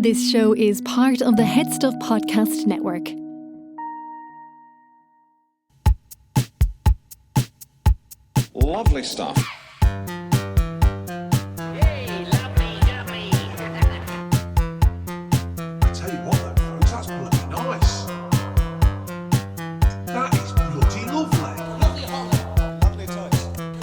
This show is part of the HeadStuff podcast network. Lovely stuff. Yay, lovely, lovely. Tell you what, though, folks, that's bloody nice. That is bloody lovely. Lovely hollow. Lovely touch.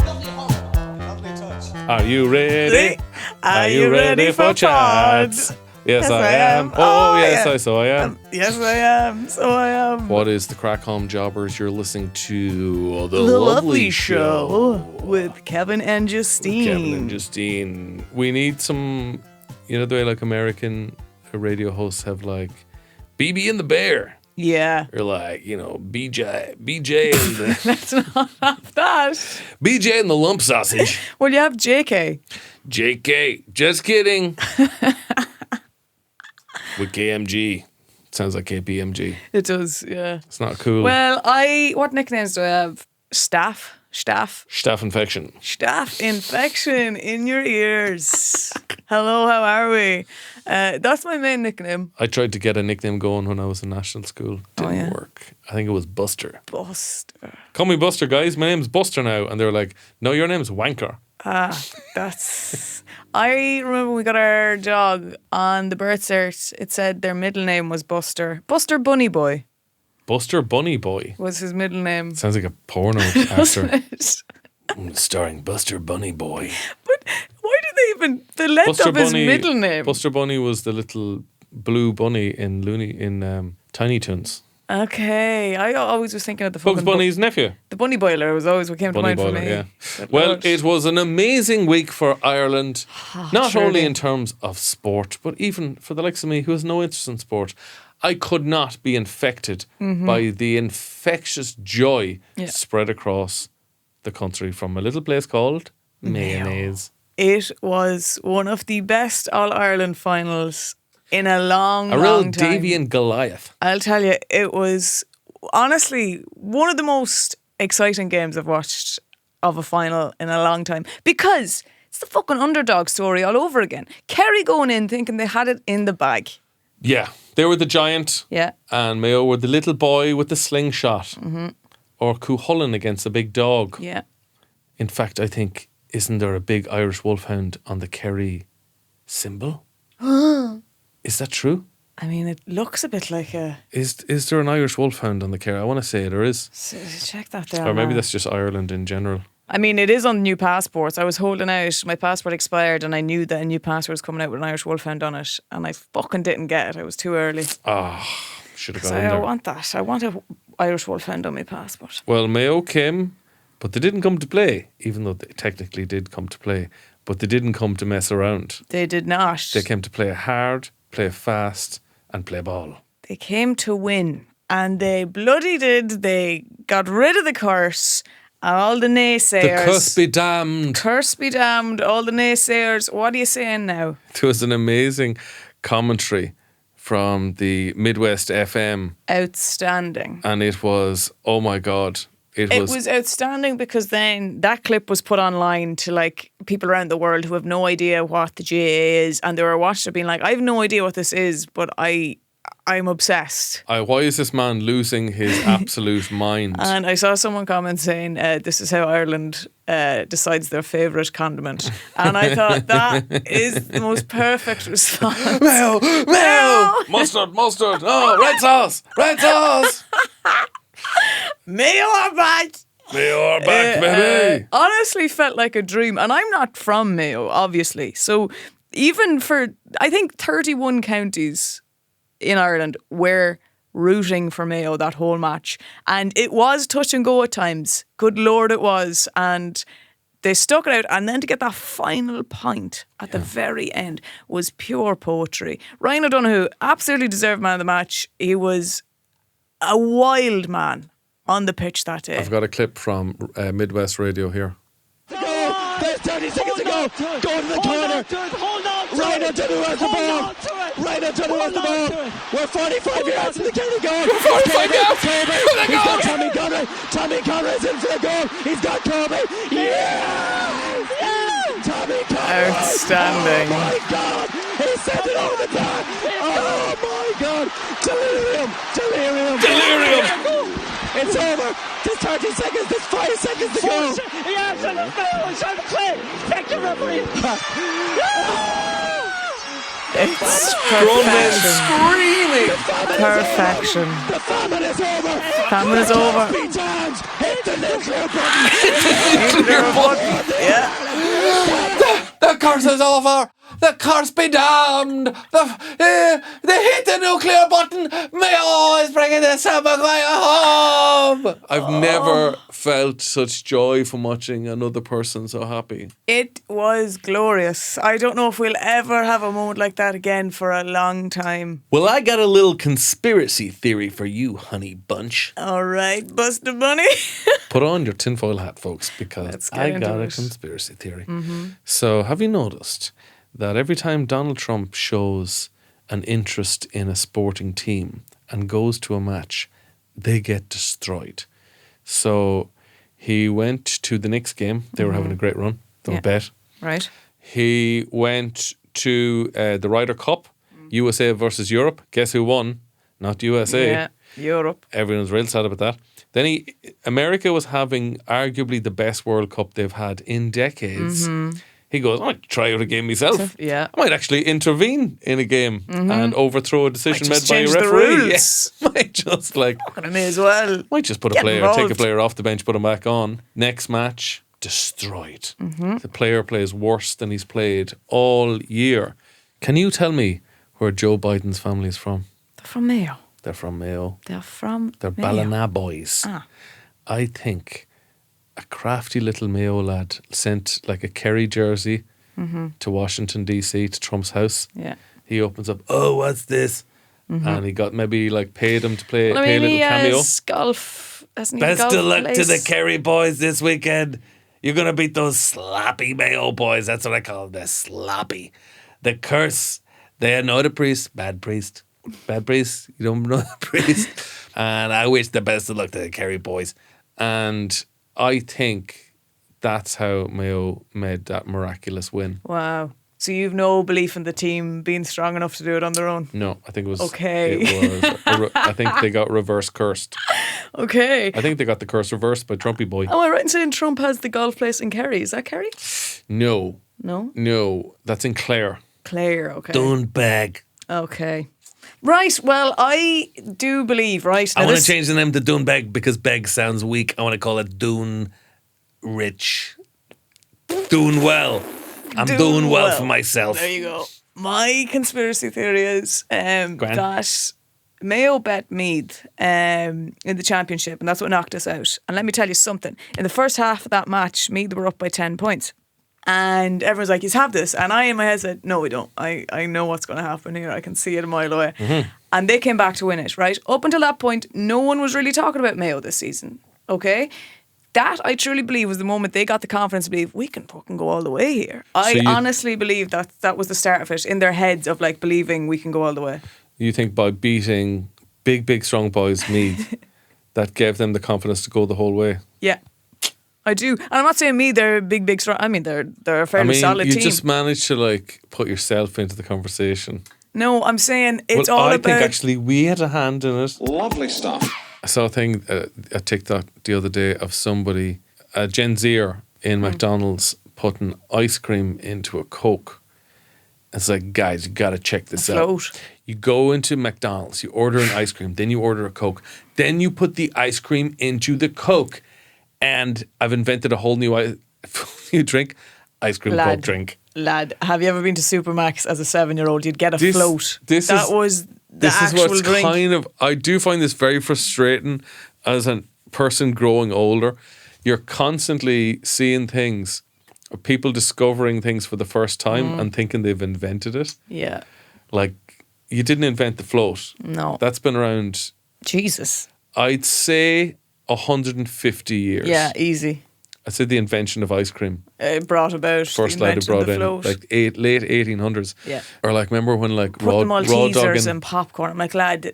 Lovely hollow. Lovely touch. Are you ready? Are you ready for chat? Yes, I am. Oh, yes, yeah. so I am. Yes, I am. So I am. What is the crack, home jobbers? You're listening to The Lovely Show. with Kevin and Justine. Kevin and Justine. We need some, you know, the way like American radio hosts have like BB and the Bear. Yeah. Or like, you know, BJ and the Let's not have that. BJ and the lump sausage. Well, you have JK. JK. Just kidding. With KMG. Sounds like KPMG. It does, yeah. It's not cool. Well, what nicknames do I have? Staff infection. Staph infection in your ears. Hello, how are we? That's my main nickname. I tried to get a nickname going when I was in national school. Didn't work. I think it was Buster. Buster. Call me Buster, guys. My name's Buster now. And they were like, no, your name's Wanker. That's... I remember when we got our dog on the birth cert, it said their middle name was Buster. Buster Bunny Boy Buster Bunny Boy. was his middle name. Sounds like a porno Doesn't actor. it? Starring Buster Bunny Boy. But why did they even... The length of his middle name. Buster Bunny was the little blue bunny in Tiny Toons. Okay. I always was thinking of the Bugs fucking... Bunny's nephew. The Bunny Boiler was always what came to Bunny mind for Boiler, me. yeah. Good Well, Lord. it was an amazing week for Ireland, not truly. only in terms of sport, but even for the likes of me who has no interest in sport. I could not be infected by the infectious joy spread across the country from a little place called Mayonnaise. It was one of the best All-Ireland finals in a long, A real long time. Davy and Goliath. I'll tell you, it was honestly one of the most exciting games I've watched of a final in a long time, because it's the fucking underdog story all over again. Kerry going in thinking they had it in the bag. Yeah, they were the giant, Yeah. and Mayo were the little boy with the slingshot. Or Cuchulainn against the big dog. Yeah. In fact, I think, isn't there a big Irish wolfhound on the Kerry symbol? Is that true? I mean, it looks a bit like a... Is there an Irish wolfhound on the Kerry? I want to say there is. Check that there. Or maybe now. that's just Ireland in general. I mean, it is on new passports. I was holding out. My passport expired and I knew that a new passport was coming out with an Irish wolfhound on it. And I fucking didn't get it. I was too early. Should have So gone in I there. want that. I want an Irish wolfhound on my passport. Well, Mayo came, but they didn't come to play, even though they technically did come to play. But they didn't come to mess around. They did not. They came to play hard, play fast, and play ball. They came to win. And they bloody did. They got rid of the curse. And all the naysayers. The curse be damned. Curse be damned. All the naysayers. What are you saying now? There was an amazing commentary from the Midwest FM, Outstanding. and it was, oh my God. It was outstanding because then that clip was put online to like people around the world who have no idea what the GAA is, and they were watching it being like, I have no idea what this is, but I'm obsessed. why is this man losing his absolute mind? And I saw someone comment saying, this is how Ireland decides their favourite condiment. And I thought that is the most perfect response. Mayo! Mustard! Oh, red sauce! Mayo are back! Mayo are back, baby! Honestly felt like a dream. And I'm not from Mayo, obviously. So even for, I think, 31 counties in Ireland were rooting for Mayo that whole match. And it was touch and go at times. Good Lord, it was. And they stuck it out. And then to get that final point at the very end was pure poetry. Ryan O'Donoghue, absolutely deserved man of the match. He was a wild man on the pitch that day. I've got a clip from Midwest Radio here. There's 30 seconds to go. Go to the corner. Hold on to Right it. into the rest of the Hold ball. on to it. Right into the Hold rest of the on ball. to it. We're 45 yards from the county goal. 45 yards. He's got Tommy Conroy. Tommy Conroy's in for the goal. He's got Kobe. Yeah! Tommy Conroy. Outstanding. Oh my God. He sent it over the top. Delirium. It's over. There's 30 seconds. There's 5 seconds to go. He has it. Mayo is on the play. Take the referee. It's Grown men perfection. screaming. Perfection. The famine is over. Famine is over. Speed times. Hit the nuclear button. The curse is over. The curse be damned. They hit the nuclear button. Mayo is bringing the summer home. I've never felt such joy from watching another person so happy. It was glorious. I don't know if we'll ever have a moment like that again for a long time. Well, I got a little conspiracy theory for you, honey bunch. All right, Buster Bunny. Put on your tinfoil hat, folks, because Let's get I into got a it. conspiracy theory. So, have you noticed that every time Donald Trump shows an interest in a sporting team and goes to a match, they get destroyed? So, he went to the Knicks game. They were having a great run. They were Yeah. bet. Right. He went to the Ryder Cup, USA versus Europe. Guess who won? Not USA. Yeah. Europe. Everyone's real sad about that. Then America was having arguably the best World Cup they've had in decades. He goes, I might try out a game myself. Yeah. I might actually intervene in a game and overthrow a decision Might made just by a change the referee. rules. Yes. Might just I may as well. might just put a Get player, take a involved. player off the bench, put him back on. Next match, destroyed. The player plays worse than he's played all year. Can you tell me where Joe Biden's family is from? They're from Mayo. They're from Mayo. They're from They're Mayo. Ballina boys. Ah. I think a crafty little Mayo lad sent like a Kerry jersey to Washington DC to Trump's house. Yeah. He opens up, oh, what's this? And he got maybe like paid him to play, Well, I pay a mean, little he cameo. has golf. Hasn't he? Best golf of luck to the place? Kerry boys this weekend. You're going to beat those sloppy Mayo boys. That's what I call them. They're sloppy. The curse. They know the priest. Bad priest. Bad priest. You don't know the priest. And I wish the best of luck to the Kerry boys. And I think that's how Mayo made that miraculous win. Wow. So you've no belief in the team being strong enough to do it on their own? No, I think it was. Okay. I think they got reverse cursed. Okay. I think they got the curse reversed by Trumpy boy. Am I right in saying Trump has the golf place in Kerry? Is that Kerry? No, No? that's in Clare. Clare, okay. Dunbeg. Okay. Right, well, I do believe, right? I now want to this- change the name to Dunbeg because Beg sounds weak. I want to call it Dune Rich. Doing well. I'm doing well for myself. There you go. My conspiracy theory is that Mayo bet Meath in the championship, and that's what knocked us out. And let me tell you something. In the first half of that match, Meath were up by 10 points. And everyone's like, you have this. And I in my head said, no, we don't. I know what's going to happen here. I can see it a mile away. And they came back to win it, right? Up until that point, no one was really talking about Mayo this season. Okay? That, I truly believe, was the moment they got the confidence to believe, we can fucking go all the way here. I honestly believe that was the start of it in their heads of like believing we can go all the way. You think by beating big, strong boys, Meath, that gave them the confidence to go the whole way? Yeah. I do. And I'm not saying me, they're big, strong. I mean, they're a fairly solid you team. just managed to like put yourself into the conversation. No, I'm saying it's well, all I about... think actually we had a hand in it. Lovely stuff. I saw a thing, a TikTok the other day of somebody, a Gen Zer in McDonald's putting ice cream into a Coke. It's like, guys, you got to check this out. float. You go into McDonald's, you order an ice cream, then you order a Coke, then you put the ice cream into the Coke. And I've invented a whole new drink, ice cream Coke drink. Lad, have you ever been to Supermax as a 7-year-old? You'd get a float. This was the this is actual what's drink. kind of. I do find this very frustrating as a person growing older. You're constantly seeing things, or people discovering things for the first time and thinking they've invented it. Yeah. Like, you didn't invent the float. No. That's been around, Jesus. I'd say, 150 years. Yeah, easy. I'd say the invention of ice cream. It brought about First the lad who invention of brought the in, float. like late 1800s. Yeah. Or like, remember when like Put raw the Maltesers dogging. and popcorn. I'm like, lad,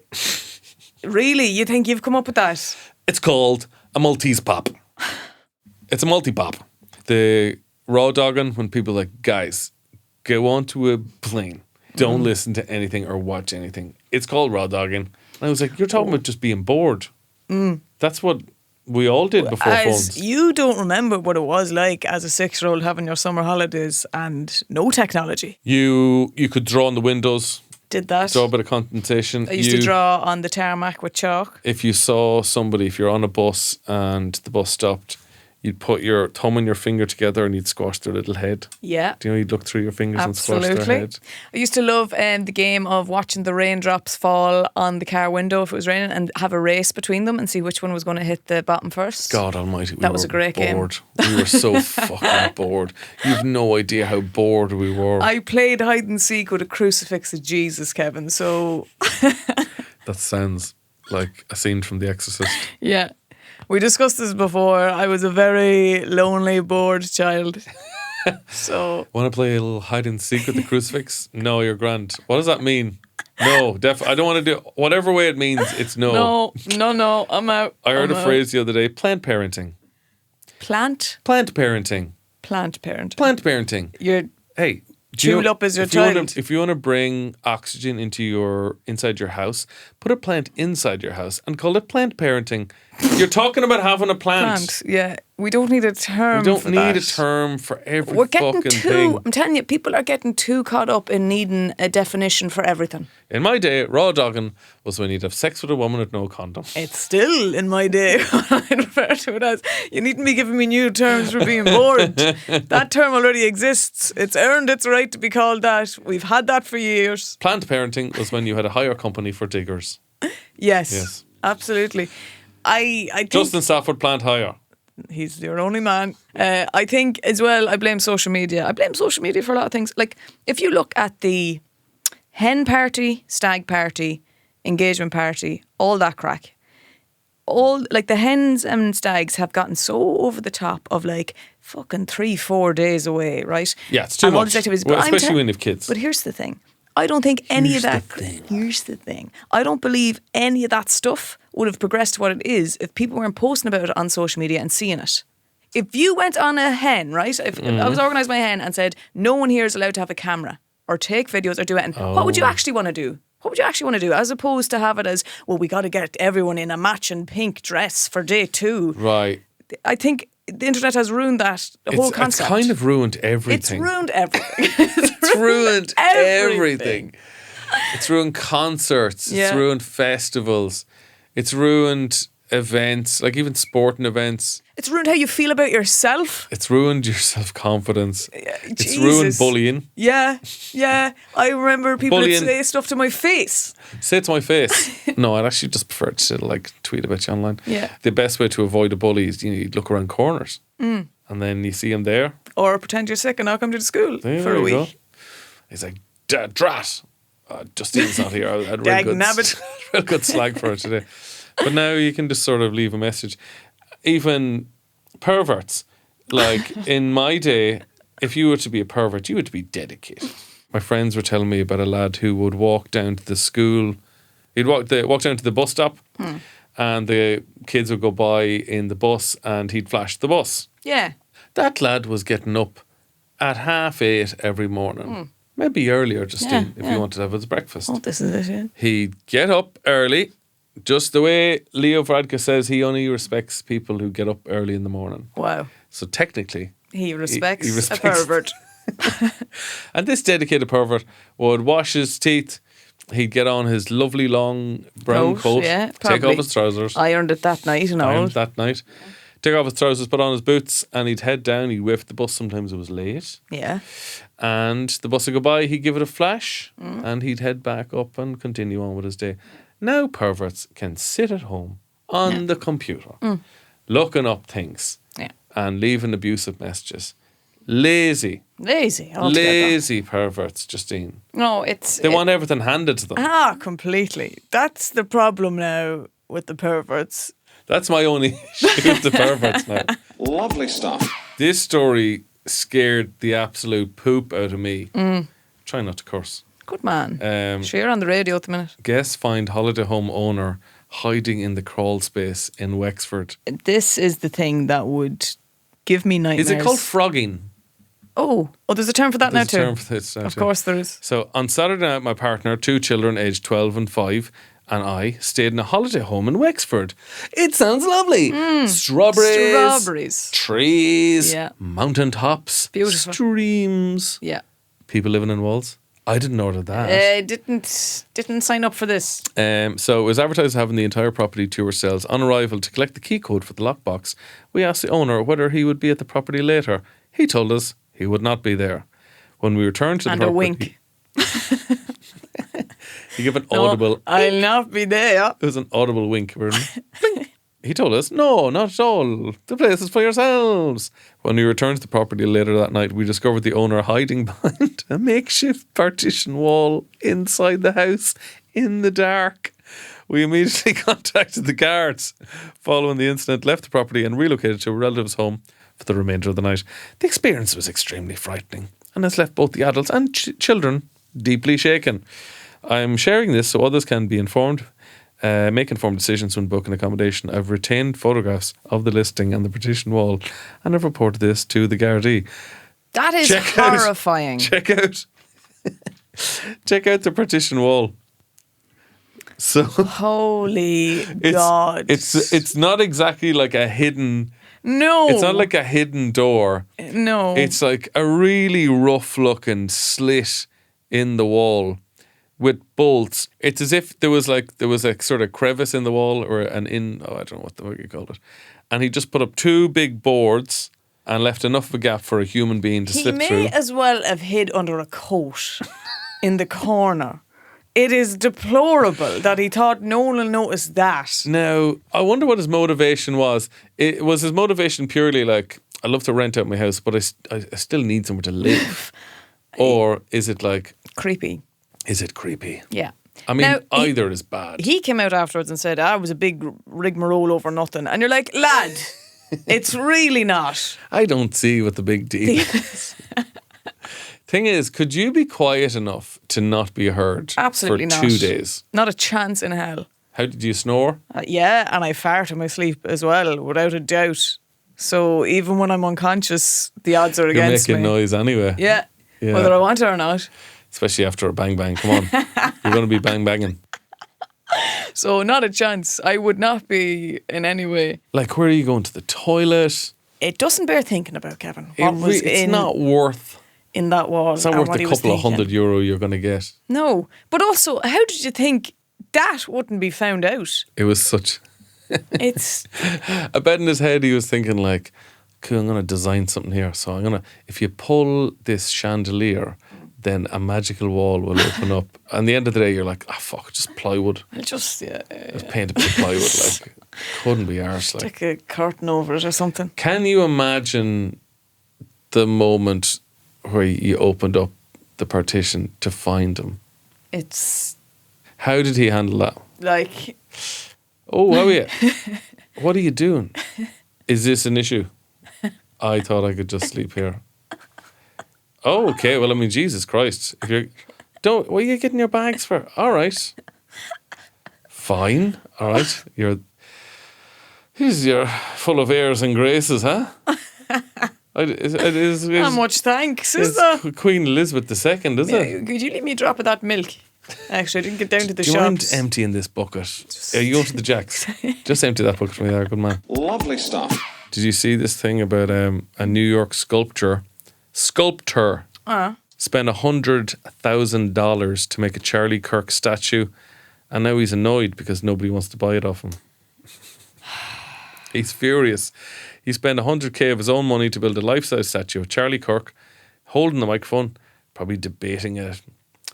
really? You think you've come up with that? It's called a Maltese pop. It's a multi-pop. The raw dogging, when people are like, guys, go onto a plane. Don't listen to anything or watch anything. It's called raw dogging. And I was like, you're talking about just being bored. That's what we all did before phones. You don't remember what it was like as a 6-year-old having your summer holidays and no technology. You could draw on the windows, Did that. draw a bit of condensation. I used to draw on the tarmac with chalk. If you saw somebody, if you're on a bus and the bus stopped, you'd put your thumb and your finger together and you'd squash their little head. Yeah. Do you know, you'd look through your fingers and squash Absolutely. their head. I used to love the game of watching the raindrops fall on the car window if it was raining and have a race between them and see which one was going to hit the bottom first. God almighty, That was a great game. bored. We were so fucking bored. You've no idea how bored we were. I played hide and seek with a crucifix of Jesus, Kevin, so... That sounds like a scene from The Exorcist. Yeah. We discussed this before. I was a very lonely, bored child. So... Want to play a little hide and seek with the crucifix? No, you're grand. What does that mean? No, I don't want to do whatever way it means. It's no. No, I'm out. I heard I'm a out. phrase the other day: plant parenting. Plant Plant parenting. parent. Plant parenting. You're Hey, do you chewed know- up as your if you wanna- child. if you want to bring oxygen inside your house, put a plant inside your house and call it plant parenting. You're talking about having a plant. Yeah. We don't need a term We don't for need that. a term for every We're getting fucking too... thing. I'm telling you, people are getting too caught up in needing a definition for everything. In my day, raw dogging was when you'd have sex with a woman with no condom. It's still, in my day, what I refer to it as. You needn't be giving me new terms for being bored. That term already exists. It's earned its right to be called that. We've had that for years. Plant parenting was when you had a hire company for diggers. Yes. Absolutely. I think Justin Stafford Plant Hire. he's your only man. I think as well, I blame social media. I blame social media for a lot of things. Like, if you look at the hen party, stag party, engagement party, all that crack, all like the hens and stags have gotten so over the top of like fucking 3-4 days away, right? Yeah, it's too And all much. these activities. Well, But I'm especially when you've kids. But here's the thing. I don't think any Here's of that. the thing. Here's the thing. I don't believe any of that stuff would have progressed to what it is if people weren't posting about it on social media and seeing it. If you went on a hen, right? If I was organised my hen and said no one here is allowed to have a camera or take videos or do anything, what would you actually want to do? What would you actually want to do? As opposed to have it as, well, we got to get everyone in a matching pink dress for day 2. Right. I think the internet has ruined that whole It's concept. kind of ruined everything. It's ruined everything. It's ruined everything. everything. It's ruined concerts. Yeah. It's ruined festivals. It's ruined events, like even sporting events. It's ruined how you feel about yourself. It's ruined your self-confidence. It's Jesus. ruined bullying. Yeah. I remember people would Bullying. say stuff to my face. Say it to my face. No, I'd actually just prefer to like tweet about you online. Yeah. The best way to avoid a bully is you look around corners and then you see him there. Or pretend you're sick and not come to the school There for a you week. go. He's like, drat. Justine's not here. I had Dag real good, nabbit. real good slag for her today. But now you can just sort of leave a message. Even perverts, like in my day, if you were to be a pervert, you had to be dedicated. My friends were telling me about a lad who would walk down to the school. He'd walk down to the bus stop and the kids would go by in the bus and he'd flash the bus. Yeah. That lad was getting up at 8:30 every morning. Maybe earlier, Justine, if you wanted to have his breakfast. Oh, this is it, yeah. He'd get up early, just the way Leo Varadkar says he only respects people who get up early in the morning. Wow. So technically, He respects, he respects- a pervert. and this dedicated pervert would wash his teeth. He'd get on his lovely long brown coat, yeah, take probably. off his trousers, Ironed it that night and all. ironed that night, take off his trousers, put on his boots, and he'd head down. He'd wait for the bus. Sometimes it was late. Yeah. And the bus would go by, he'd give it a flash, and he'd head back up and continue on with his day. Now perverts can sit at home on the computer, looking up things Yeah. and leaving abusive messages. Lazy Lazy. perverts, Justine. No, it's... They want everything handed to them. completely. That's the problem now with the perverts. That's my only issue with the perverts now. Lovely stuff. This story scared the absolute poop out of me. Try not to curse. Good man. Um, on the radio at the minute. Guests find holiday home owner hiding in the crawl space in Wexford. This is the thing that would give me nightmares. Is it called frogging? Oh, there's a term for that There's a now term too. for this now Of too. course there is. So on Saturday night, my partner, 2 children aged 12 and 5, and I stayed in a holiday home in Wexford. It sounds lovely. Strawberries. Trees. Yeah. Mountain tops. Beautiful. Streams. Yeah. People living in walls. I didn't order that. Didn't sign up for this. So it was advertised having the entire property to ourselves. On arrival, to collect the key code for the lockbox, we asked the owner whether he would be at the property later. He told us he would not be there. When we returned to the property... And a wink. He gave an audible... I'll not be there. It was an audible wink. He told us, no, not at all. The place is for yourselves. When we returned to the property later that night, we discovered the owner hiding behind a makeshift partition wall inside the house in the dark. We immediately contacted the guards. Following the incident, left the property and relocated to a relative's home for the remainder of the night. The experience was extremely frightening and has left both the adults and children deeply shaken. I'm sharing this so others can be informed. Make informed decisions when booking accommodation. I've retained photographs of the listing and the partition wall, and I've reported this to the Gardaí. That is horrifying. Check out the partition wall. So holy God! It's not exactly like a hidden. No, it's not like a hidden door. No, it's like a really rough looking slit in the wall with bolts. It's as if there was a sort of crevice in the wall or I don't know what the fuck you called it. And he just put up two big boards and left enough of a gap for a human being to slip through. He may as well have hid under a coat in the corner. It is deplorable that he thought no one will notice that. Now, I wonder what his motivation was. Was his motivation purely like, I love to rent out my house, but I still need somewhere to live? Or is it like... Creepy. Is it creepy? Yeah. I mean, now, either is bad. He came out afterwards and said, it was a big rigmarole over nothing. And you're like, lad, it's really not. I don't see what the big deal is. Thing is, could you be quiet enough to not be heard Absolutely for not. 2 days? Not a chance in hell. How did you snore? Yeah, and I fart in my sleep as well, without a doubt. So even when I'm unconscious, the odds are against me. You're making noise anyway. Yeah, whether I want it or not. Especially after a bang bang. Come on. You're going to be bang banging. So not a chance. I would not be in any way. Like, where are you going? To the toilet? It doesn't bear thinking about, Kevin. It's not worth... in that wall. It's not worth the couple of €100 you're going to get. No. But also, how did you think that wouldn't be found out? It was such... It's... I bet in his head he was thinking like, okay, I'm going to design something here. So I'm going to... If you pull this chandelier... then a magical wall will open up. And at the end of the day, you're like, fuck, just plywood. Just paint a bit of plywood. Like, couldn't be arsed. Like. Stick a curtain over it or something. Can you imagine the moment where you opened up the partition to find him? How did he handle that? Like... Oh, how are you? What are you doing? Is this an issue? I thought I could just sleep here. Oh, okay. Well, I mean, Jesus Christ. What are you getting your bags for? All right. Fine. All right. You're full of airs and graces, huh? Not much thanks, is there? Queen Elizabeth II, is it? Could you leave me a drop of that milk? Actually, I didn't get down to the shops. Do you mind emptying this bucket? Are you going to the Jacks? Just empty that bucket for me there, good man. Lovely stuff. Did you see this thing about a New York sculptor spent $100,000 to make a Charlie Kirk statue, and now he's annoyed because nobody wants to buy it off him. He's furious. He spent $100,000 of his own money to build a life-size statue of Charlie Kirk, holding the microphone, probably debating a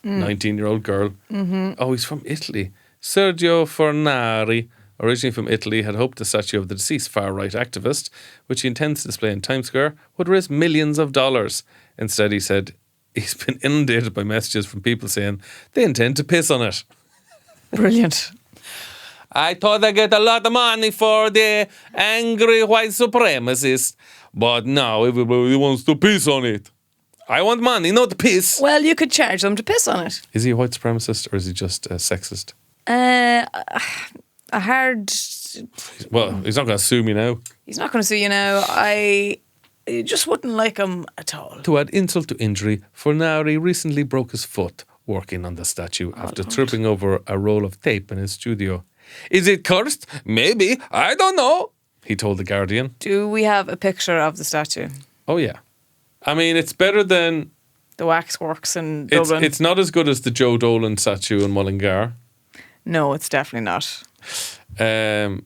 19-year-old girl. Mm-hmm. Oh, he's from Italy. Sergio Fornari, originally from Italy, had hoped the statue of the deceased far-right activist, which he intends to display in Times Square, would raise millions of dollars. Instead, he said he's been inundated by messages from people saying they intend to piss on it. Brilliant. I thought I'd get a lot of money for the angry white supremacist, but now everybody wants to piss on it. I want money, not piss. Well, you could charge them to piss on it. Is he a white supremacist or is he just a sexist? A hard... Well, he's not going to sue me now. He's not going to sue you now. I just wouldn't like him at all. To add insult to injury, Fornari recently broke his foot working on the statue after tripping over a roll of tape in his studio. Is it cursed? Maybe. I don't know, he told The Guardian. Do we have a picture of the statue? Oh, yeah. I mean, it's better than... The waxworks in Dublin? It's not as good as the Joe Dolan statue in Mullingar. No, it's definitely not.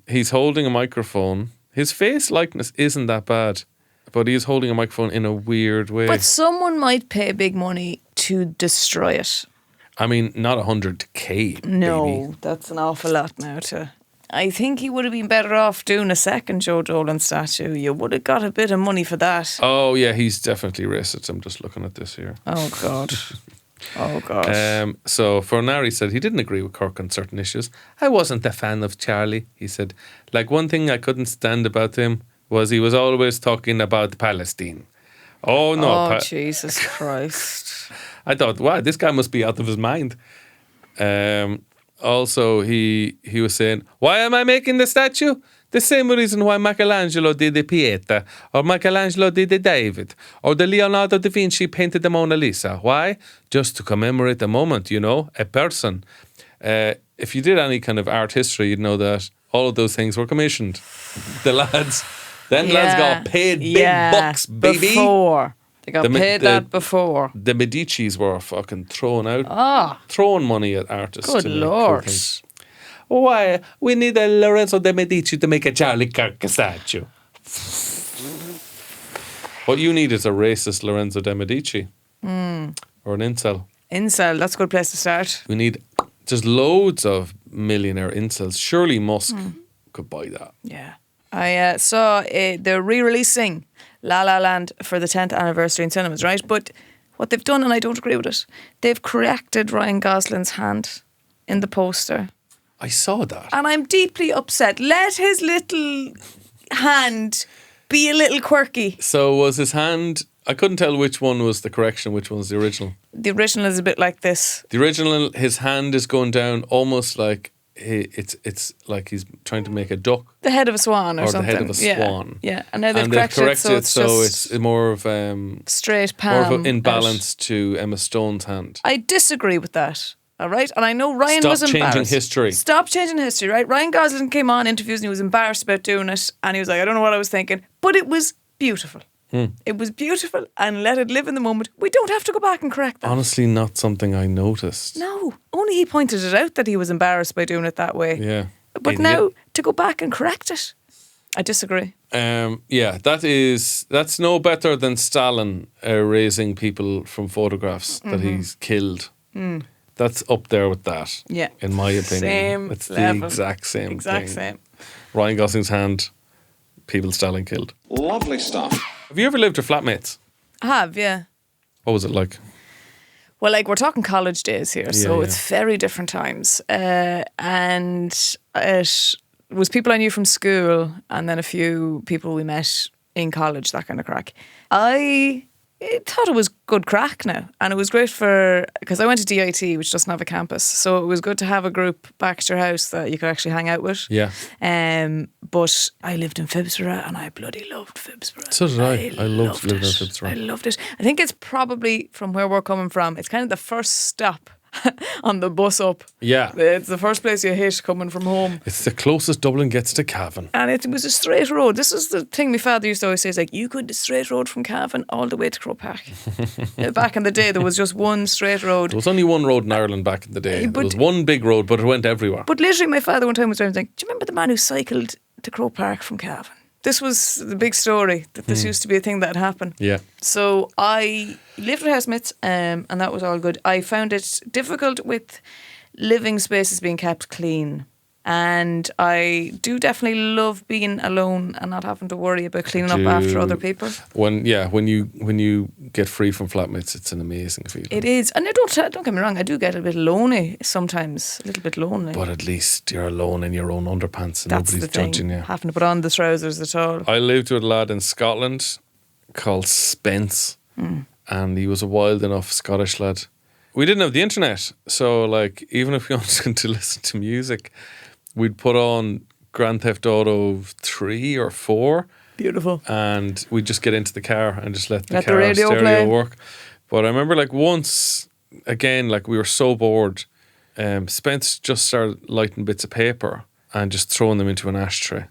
He's holding a microphone. His face likeness isn't that bad, but he's holding a microphone in a weird way. But someone might pay big money to destroy it. I mean, not 100k. No, baby. that's an awful lot now to... I think he would have been better off doing a second Joe Dolan statue. You would have got a bit of money for that. Oh, yeah, he's definitely racist. I'm just looking at this here. Oh, God. Oh, gosh. So Fornari said he didn't agree with Kirk on certain issues. I wasn't a fan of Charlie, he said. Like, one thing I couldn't stand about him was he was always talking about Palestine. Oh, no. Oh, Jesus Christ. I thought, wow, this guy must be out of his mind. Also, he was saying, why am I making the statue? The same reason why Michelangelo did the Pieta, or Michelangelo did the David, or the Leonardo da Vinci painted the Mona Lisa. Why? Just to commemorate a moment, you know, a person. If you did any kind of art history, you'd know that all of those things were commissioned. The lads got paid big bucks, baby. Before. They got paid that before. The Medicis were fucking throwing money at artists. Good to make Lord. cool things. Why? We need a Lorenzo de Medici to make a Charlie Kirk statue. What you need is a racist Lorenzo de Medici. Or an incel. Incel, that's a good place to start. We need just loads of millionaire incels. Surely Musk could buy that. Yeah. I saw they're re-releasing La La Land for the 10th anniversary in cinemas, right? But what they've done, and I don't agree with it, they've corrected Ryan Gosling's hand in the poster. I saw that. And I'm deeply upset. Let his little hand be a little quirky. So was his hand... I couldn't tell which one was the correction, which one was the original. The original is a bit like this. The original, his hand is going down almost like... It's like he's trying to make a duck. The head of a swan or something. The head of a swan. Yeah. And now they've corrected it so it's more of... straight palm. More of an imbalance to Emma Stone's hand. I disagree with that. All right? And I know Ryan was embarrassed. Stop changing history. Stop changing history, right? Ryan Gosling came on interviews and he was embarrassed about doing it. And he was like, I don't know what I was thinking. But it was beautiful. It was beautiful and let it live in the moment. We don't have to go back and correct that. Honestly, not something I noticed. No. Only he pointed it out that he was embarrassed by doing it that way. Yeah. But Idiot. now, to go back and correct it, I disagree. Yeah, that's no better than Stalin erasing people from photographs that he's killed. That's up there with that. Yeah. In my opinion. Same It's level. the exact same Exact thing. same. Ryan Gosling's hand, people Stalin killed. Lovely stuff. Have you ever lived with flatmates? I have, yeah. What was it like? Well, like, we're talking college days here, so yeah. it's very different times. And it was people I knew from school and then a few people we met in college, that kind of crack. I thought it was good crack now. And it was great because I went to DIT, which doesn't have a campus. So it was good to have a group back at your house that you could actually hang out with. Yeah. But I lived in Phibsborough and I bloody loved Phibsborough. So did I. I loved living in it. Phibsborough. I loved it. I think it's probably, from where we're coming from, it's kind of the first stop on the bus up. Yeah. It's the first place you hit coming from home. It's the closest Dublin gets to Cavan. And it was a straight road. This is the thing my father used to always say, is like, you could straight road from Cavan all the way to Croke Park. Back in the day, there was just one straight road. There was only one road in Ireland back in the day. But- There was one big road, but it went everywhere. But literally, my father one time was driving, like, do you remember the man who cycled to Croke Park from Cavan? This was the big story, that this used to be a thing that had happened. Yeah. So I lived with housemates, and that was all good. I found it difficult with living spaces being kept clean. And I do definitely love being alone and not having to worry about cleaning up after other people. When you get free from flatmates, it's an amazing feeling. It is. And don't get me wrong, I do get a bit lonely sometimes, a little bit lonely. But at least you're alone in your own underpants and That's nobody's the thing, judging you. having to put on the trousers at all. I lived with a lad in Scotland called Spence, and he was a wild enough Scottish lad. We didn't have the internet, so like even if we wanted to listen to music, we'd put on Grand Theft Auto 3 or 4. Beautiful. And we'd just get into the car and just let the Let the car radio stereo play. work. But I remember like once again, like we were so bored. Spence just started lighting bits of paper and just throwing them into an ashtray.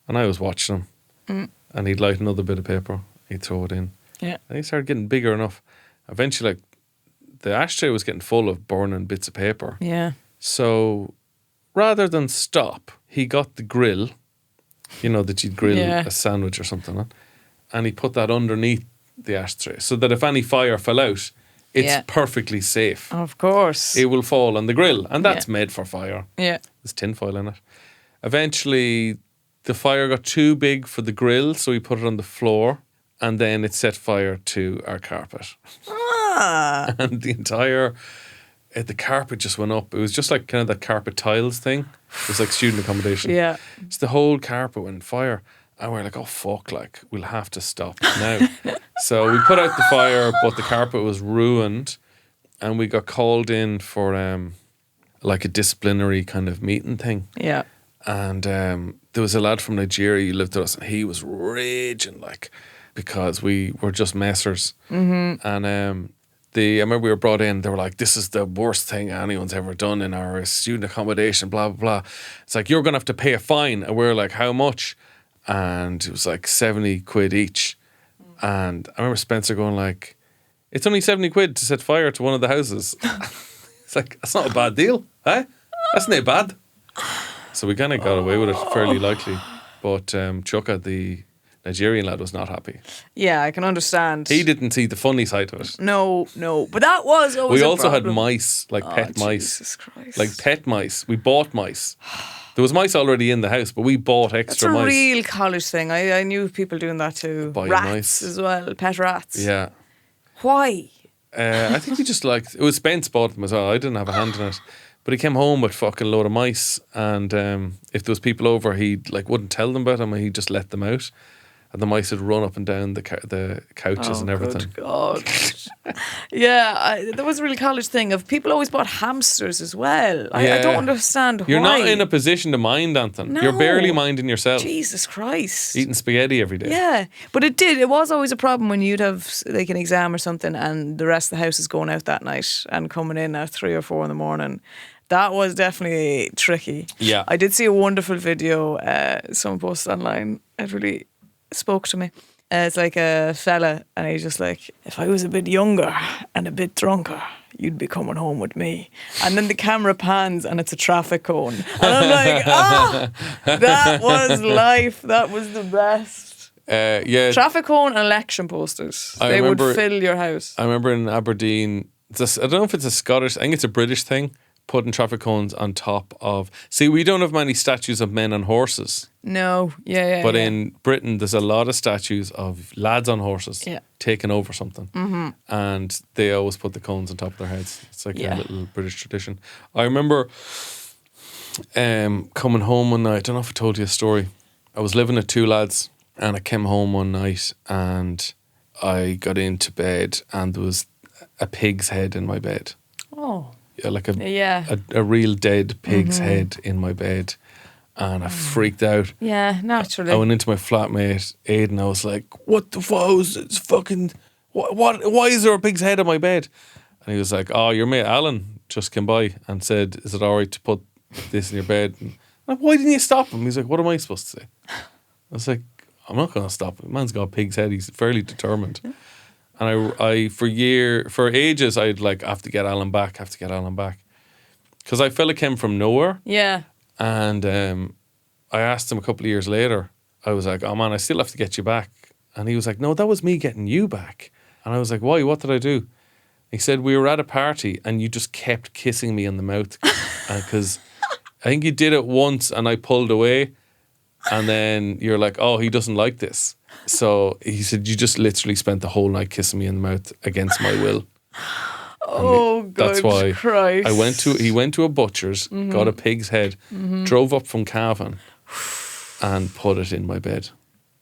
And I was watching him. And he'd light another bit of paper. He'd throw it in. Yeah. And he started getting bigger enough. Eventually, like, the ashtray was getting full of burning bits of paper. Yeah. So rather than stop, he got the grill, you know, that you'd grill a sandwich or something on, and he put that underneath the ashtray so that if any fire fell out, it's perfectly safe. Of course. It will fall on the grill, and that's made for fire. Yeah. There's tinfoil in it. Eventually, the fire got too big for the grill, so he put it on the floor, and then it set fire to our carpet. And the entire... the carpet just went up. It was just like kind of that carpet tiles thing. It was like student accommodation. Yeah. So the whole carpet went on fire. And we're like, oh, fuck, like, we'll have to stop now. So we put out the fire, but the carpet was ruined. And we got called in for like a disciplinary kind of meeting thing. Yeah. And there was a lad from Nigeria who lived with us, and he was raging, like, because we were just messers. Mm-hmm. And I remember we were brought in, they were like, this is the worst thing anyone's ever done in our student accommodation, blah, blah, blah. It's like, you're going to have to pay a fine. And we're like, how much? And it was like 70 quid each. And I remember Spencer going like, it's only 70 quid to set fire to one of the houses. It's like, that's not a bad deal, eh? That's not bad. So we kind of got away with it fairly likely. But Chuka, the Nigerian lad, was not happy. Yeah, I can understand. He didn't see the funny side of it. No. But that was always We a also had problem. mice, like pet mice. Jesus Christ. Like pet mice. We bought mice. There was mice already in the house, but we bought That's extra a mice. real college thing. I knew people doing that too. Buying Rats mice. as well, pet rats. Yeah. Why? I think we just liked... It was Spence bought them as well. I didn't have a hand in it. But he came home with a fucking load of mice, and if there was people over, he like wouldn't tell them about them, and he'd just let them out. And the mice would run up and down the couches and everything. Good God. Yeah, there was a really college thing of people always bought hamsters as well. I don't understand why. You're not in a position to mind, Anthony. No. You're barely minding yourself. Jesus Christ. Eating spaghetti every day. Yeah, but it was always a problem when you'd have like an exam or something and the rest of the house is going out that night and coming in at 3 or 4 in the morning. That was definitely tricky. Yeah. I did see a wonderful video someone posted online. It really spoke to me. It's like a fella and he's just like, if I was a bit younger and a bit drunker, you'd be coming home with me. And then the camera pans and it's a traffic cone. And I'm like, that was life. That was the best. Yeah. Traffic cone and election posters. They would fill your house. I remember in Aberdeen, I don't know if it's a Scottish, I think it's a British thing, putting traffic cones on top of... See, we don't have many statues of men on horses. No, yeah. But in Britain, there's a lot of statues of lads on horses taking over something. Mm-hmm. And they always put the cones on top of their heads. It's like a little British tradition. I remember coming home one night. I don't know if I told you a story. I was living with 2 lads and I came home one night and I got into bed and there was a pig's head in my bed. Oh. Yeah, like a real dead pig's head in my bed, and I freaked out. Yeah, naturally. I went into my flatmate Aidan. I was like, "What the fuck? It's fucking what? Why is there a pig's head on my bed?" And he was like, "Oh, your mate Alan just came by and said, is it all right to put this in your bed?" And I'm like, why didn't you stop him? He's like, "What am I supposed to say?" I was like, "I'm not going to stop him. Man's got a pig's head. He's fairly determined." And I for ages, I'd like, I have to get Alan back. Because I felt it came from nowhere. Yeah. And I asked him a couple of years later, I was like, "Oh man, I still have to get you back." And he was like, "No, that was me getting you back." And I was like, "Why? What did I do?" He said, "We were at a party and you just kept kissing me in the mouth." Because I think you did it once and I pulled away. And then you're like, "Oh, he doesn't like this." So he said, "You just literally spent the whole night kissing me in the mouth against my will." Oh, good That's why Christ. he went to a butcher's, got a pig's head, drove up from Cavan and put it in my bed.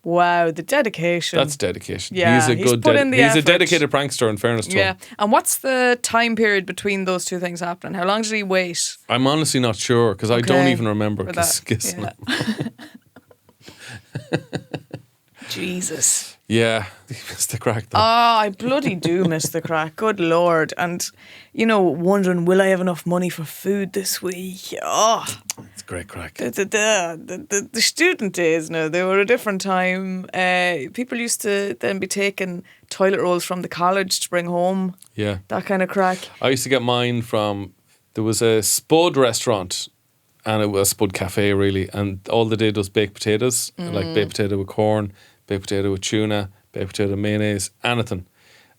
Wow, the dedication. That's dedication. Yeah, he's a he's good put in the he's a effort. dedicated prankster, in fairness to him. And what's the time period between those two things happening? How long did he wait? I'm honestly not sure because I don't even remember for that? kissing him. Jesus. Yeah, you missed the crack though. Oh, I bloody do miss the crack. Good Lord. And, wondering, will I have enough money for food this week? Oh, It's great crack. the student days now, they were a different time. People used to then be taking toilet rolls from the college to bring home. Yeah. That kind of crack. I used to get mine from, there was a Spud restaurant, and it was a Spud cafe really, and all they did was baked potatoes, like baked potato with corn, baked potato with tuna, baked potato mayonnaise, anything.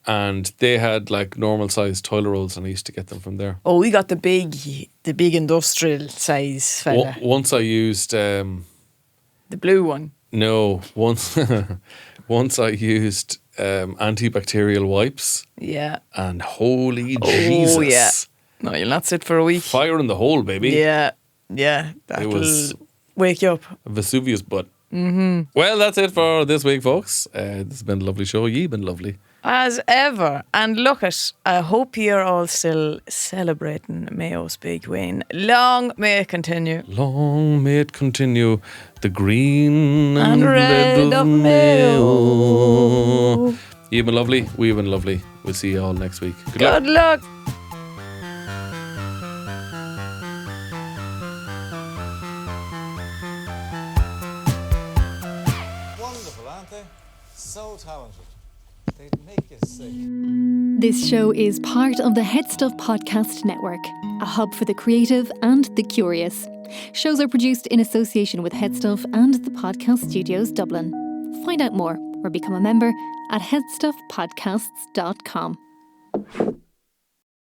And they had like normal sized toilet rolls, and I used to get them from there. Oh, we got the big industrial size fella. Once I used The blue one. no once once I used antibacterial wipes, Yeah. and holy Jesus, Oh, yeah. No, you'll not sit for a week. fire in the hole, baby. Yeah. Yeah. That'll was- wake you up. Vesuvius butt. Mm-hmm. Well, that's it for this week, folks. This has been a lovely show. You've been lovely. As ever. And look I hope you're all still celebrating Mayo's big win. Long may it continue. Long may it continue, the green And red of Mayo. You've been lovely. We've been lovely. We'll see you all next week. Good luck. Good luck. Wonderful, aren't they? So talented. They'd make you sick. This show is part of the HeadStuff Podcast Network, a hub for the creative and the curious. Shows are produced in association with HeadStuff and the Podcast Studios Dublin. Find out more or become a member at headstuffpodcasts.com.